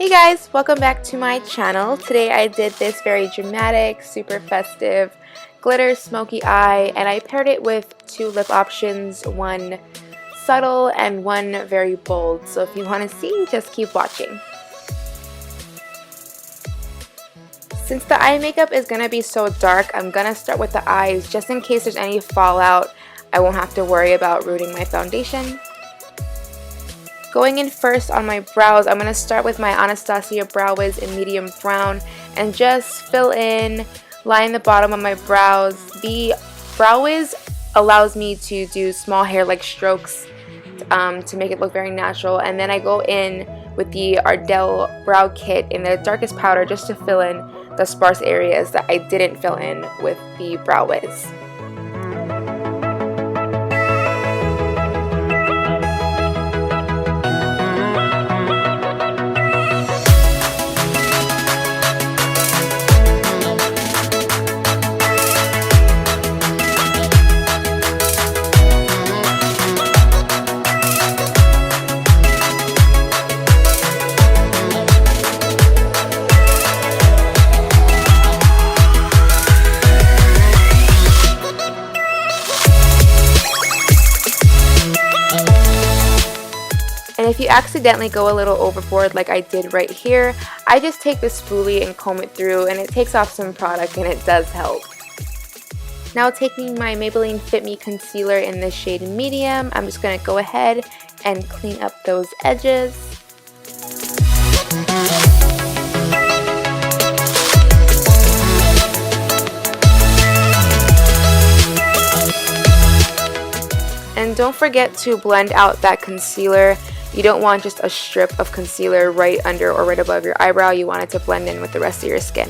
Hey guys, welcome back to my channel. Today I did this very dramatic, super festive glitter smoky eye, and I paired it with two lip options, one subtle and one very bold. So if you want to see, just keep watching. Since the eye makeup is going to be so dark, I'm going to start with the eyes just in case there's any fallout. I won't have to worry about ruining my foundation. Going in first on my brows, I'm going to start with my Anastasia Brow Wiz in medium brown and just fill in, line the bottom of my brows. The Brow Wiz allows me to do small hair-like strokes to make it look very natural, and then I go in with the Ardell Brow Kit in the darkest powder just to fill in the sparse areas that I didn't fill in with the Brow Wiz. And if you accidentally go a little overboard like I did right here, I just take the spoolie and comb it through, and it takes off some product and it does help. Now taking my Maybelline Fit Me Concealer in the shade Medium, I'm just going to go ahead and clean up those edges. And don't forget to blend out that concealer. You don't want just a strip of concealer right under or right above your eyebrow. You want it to blend in with the rest of your skin.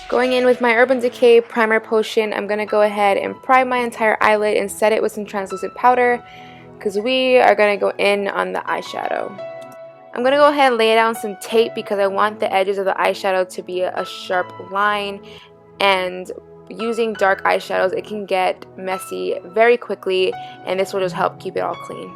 Going in with my Urban Decay Primer Potion, I'm going to go ahead and prime my entire eyelid and set it with some translucent powder because we are going to go in on the eyeshadow. I'm going to go ahead and lay down some tape because I want the edges of the eyeshadow to be a sharp line, and using dark eyeshadows, it can get messy very quickly, and this will just help keep it all clean.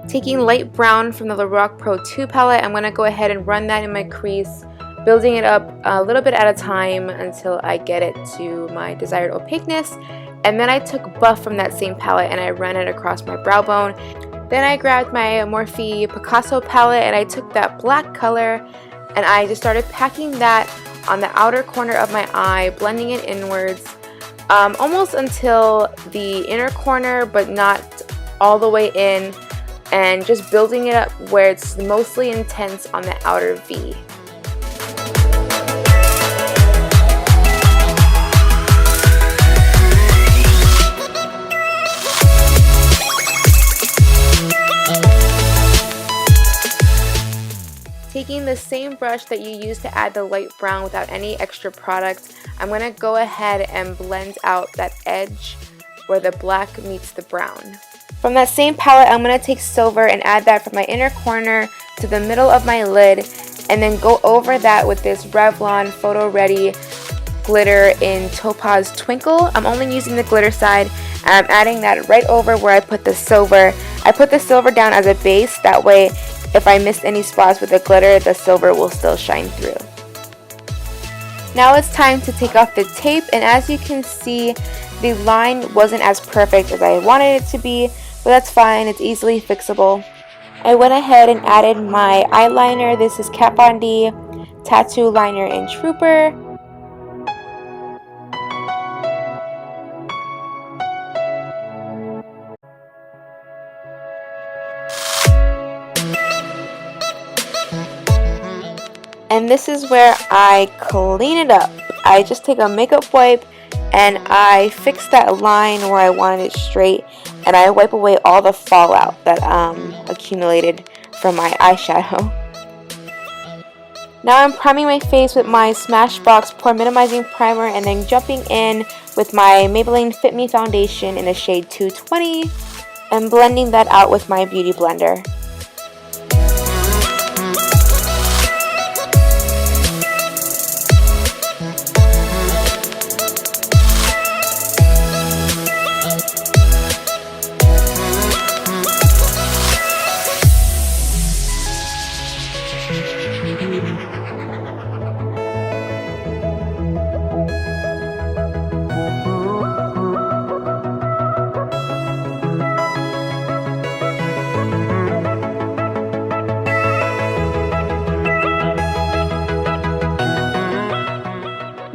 Taking light brown from the Lorac Pro 2 palette, I'm going to go ahead and run that in my crease, building it up a little bit at a time until I get it to my desired opaqueness. And then I took Buff from that same palette and I ran it across my brow bone. Then I grabbed my Morphe Picasso palette and I took that black color and I just started packing that on the outer corner of my eye, blending it inwards, almost until the inner corner, but not all the way in, and just building it up where it's mostly intense on the outer V. Taking the same brush that you used to add the light brown without any extra product, I'm going to go ahead and blend out that edge where the black meets the brown. From that same palette, I'm going to take silver and add that from my inner corner to the middle of my lid, and then go over that with this Revlon Photoready glitter in Topaz Twinkle. I'm only using the glitter side, and I'm adding that right over where I put the silver. I put the silver down as a base, that way if I missed any spots with the glitter, the silver will still shine through. Now it's time to take off the tape, and as you can see, the line wasn't as perfect as I wanted it to be, but that's fine, it's easily fixable. I went ahead and added my eyeliner. This is Kat Von D Tattoo Liner in Trooper. And this is where I clean it up. I just take a makeup wipe and I fix that line where I wanted it straight, and I wipe away all the fallout that accumulated from my eyeshadow. Now I'm priming my face with my Smashbox Pore Minimizing Primer and then jumping in with my Maybelline Fit Me Foundation in the shade 220 and blending that out with my Beauty Blender.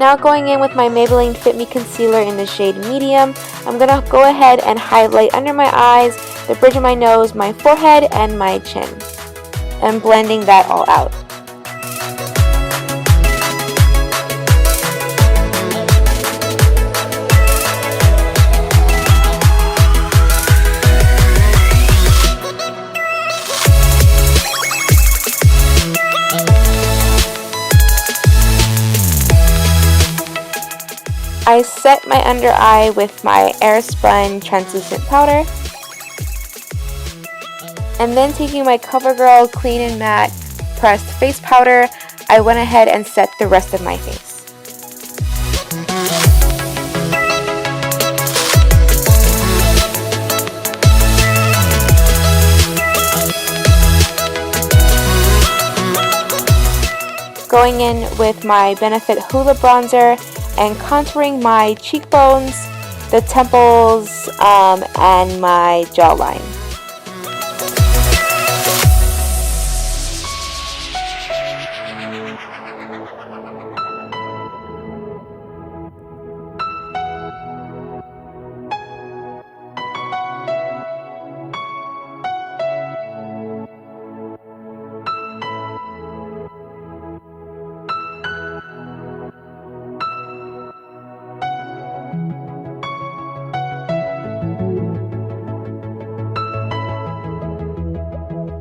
Now going in with my Maybelline Fit Me Concealer in the shade Medium, I'm going to go ahead and highlight under my eyes, the bridge of my nose, my forehead, and my chin. And blending that all out. I set my under eye with my Airspun translucent powder, and then taking my CoverGirl Clean and Matte pressed face powder, I went ahead and set the rest of my face. Going in with my Benefit Hoola bronzer and contouring my cheekbones, the temples, and my jawline.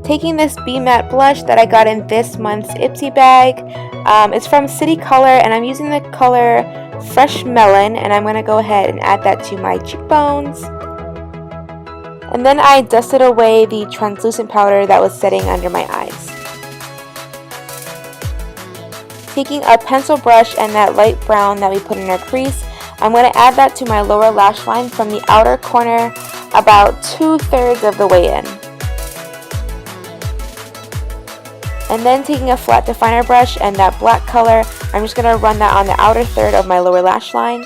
Taking this Be Matte blush that I got in this month's Ipsy bag. It's from City Color, and I'm using the color Fresh Melon, and I'm going to go ahead and add that to my cheekbones. And then I dusted away the translucent powder that was setting under my eyes. Taking a pencil brush and that light brown that we put in our crease, I'm going to add that to my lower lash line from the outer corner about 2/3 of the way in. And then taking a flat definer brush and that black color, I'm just going to run that on the outer third of my lower lash line.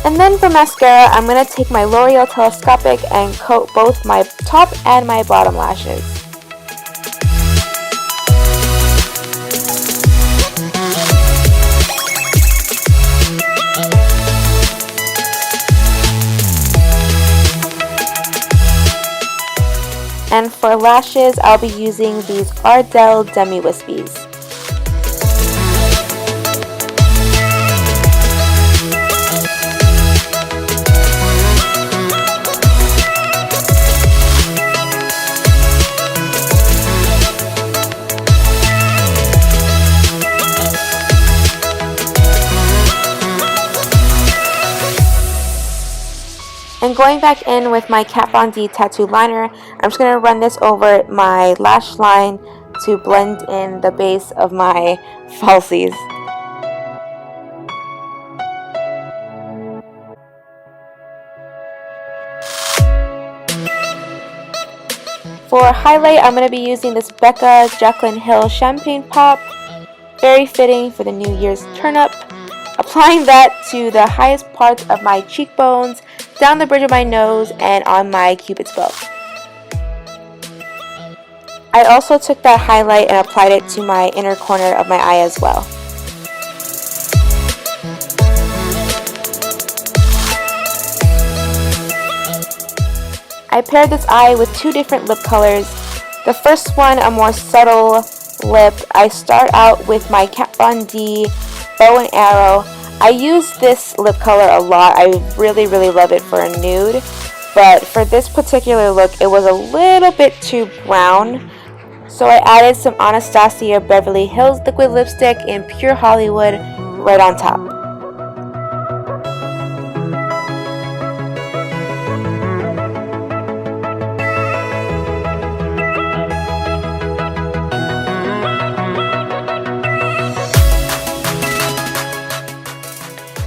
And then for mascara, I'm going to take my Loreal Telescopic and coat both my top and my bottom lashes. And for lashes, I'll be using these Ardell Demi Wispies. And going back in with my Kat Von D tattoo liner, I'm just going to run this over my lash line to blend in the base of my falsies. For highlight, I'm going to be using this Becca Jaclyn Hill Champagne Pop. Very fitting for the New Year's turn-up. Applying that to the highest parts of my cheekbones, down the bridge of my nose, and on my cupid's bow. I also took that highlight and applied it to my inner corner of my eye as well. I paired this eye with two different lip colors. The first one, a more subtle lip. I start out with my Kat Von D Bow and Arrow. I use this lip color a lot. I really love it for a nude, but for this particular look it was a little bit too brown, so I added some Anastasia Beverly Hills liquid lipstick in Pure Hollywood right on top.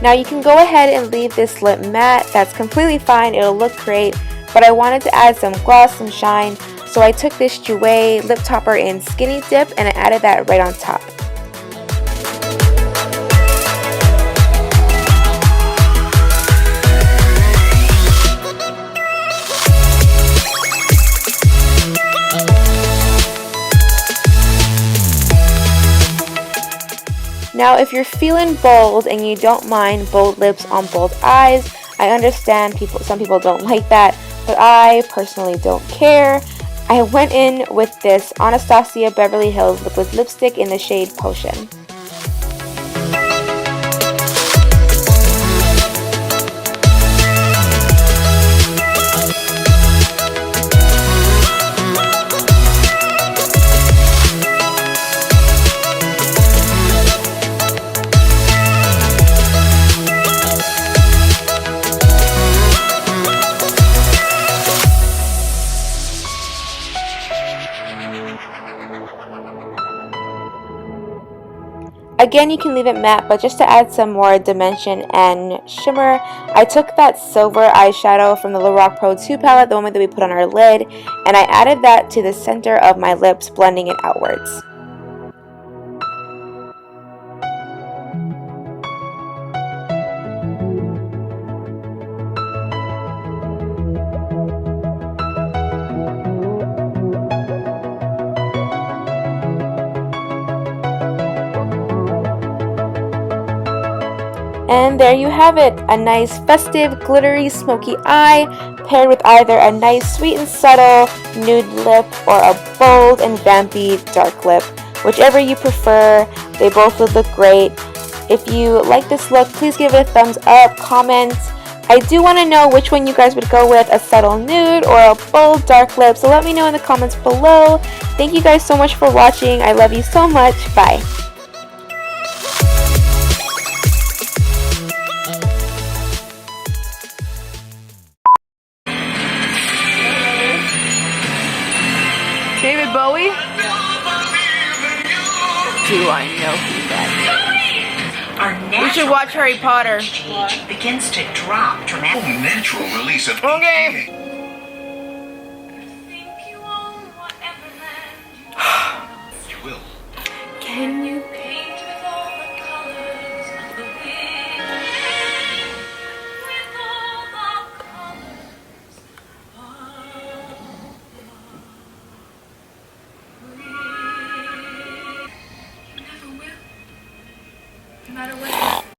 Now you can go ahead and leave this lip matte, that's completely fine, it'll look great, but I wanted to add some gloss, some shine, so I took this Jouer lip topper in Skinny Dip and I added that right on top. Now, if you're feeling bold and you don't mind bold lips on bold eyes, I understand some people don't like that, but I personally don't care. I went in with this Anastasia Beverly Hills liquid lipstick in the shade Potion. Again, you can leave it matte, but just to add some more dimension and shimmer, I took that silver eyeshadow from the Lorac Pro 2 palette, the one that we put on our lid, and I added that to the center of my lips, blending it outwards. And there you have it, a nice festive, glittery, smoky eye, paired with either a nice, sweet and subtle nude lip or a bold and vampy dark lip. Whichever you prefer, they both would look great. If you like this look, please give it a thumbs up, comment. I do want to know which one you guys would go with, a subtle nude or a bold dark lip, so let me know in the comments below. Thank you guys so much for watching. I love you so much. Bye. David Bowie? Do I know who that is? We should watch Harry Potter. Begins to drop dramatically. Natural release of Okay. You will. Can you? No matter what.